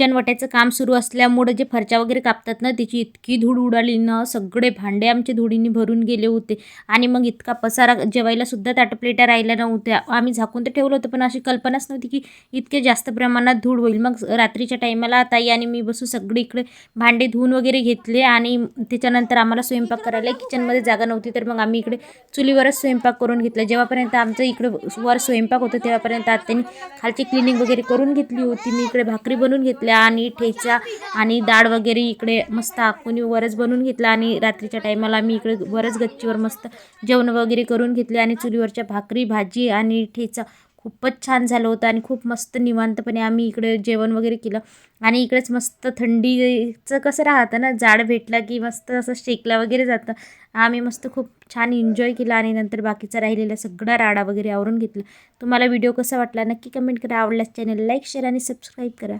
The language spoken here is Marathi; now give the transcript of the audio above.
किचन वाट्याचं काम सुरू असल्यामुळं जे फरच्या वगैरे कापतात ना, त्याची इतकी धूळ उडाली ना, सगळे भांडे आमचे धुळीने भरून गेले होते. आणि मग इतका पसारा, जेवायला सुद्धा ताटं प्लेटा राहिल्या नव्हत्या. आम्ही झाकून तर ठेवलं होतं, पण अशी कल्पनाच नव्हती की इतके जास्त प्रमाणात धूळ होईल. मग रात्रीच्या टाईमाला ताई आणि मी बसून सगळी इकडे भांडे धुवून वगैरे घेतले आणि त्याच्यानंतर आम्हाला स्वयंपाक करायला किचनमध्ये जागा नव्हती, तर मग आम्ही इकडे चुलीवरच स्वयंपाक करून घेतला. जेव्हापर्यंत आमचं इकडे वर स्वयंपाक होतं तेव्हापर्यंत आत्यानी खालची क्लिनिंग वगैरे करून घेतली होती. मी इकडे भाकरी बनवून घेतल्या आणि ठेचा आणि डाळ वगैरे इकडे मस्त आखून वरच बनवून घेतला. आणि रात्रीच्या टाईमाला मी इकडे वरच गच्चीवर मस्त जेवण वगैरे करून घेतले. आणि चुलीवरच्या भाकरी, भाजी आणि ठेचा खूपच छान झालं होतं आणि खूप मस्त निवांतपणे आम्ही इकडे जेवण वगैरे केलं. आणि इकडेच मस्त थंडीचं कसं राहतं ना, जाड भेटला की मस्त असं शेकला वगैरे जातं. आम्ही मस्त खूप छान एन्जॉय केला आणि नंतर बाकीचा राहिलेला सगळा राडा वगैरे आवरून घेतला. तुम्हाला व्हिडिओ कसा वाटला नक्की कमेंट करा. आवडल्यास चॅनल लाईक, शेअर आणि सबस्क्राईब करा.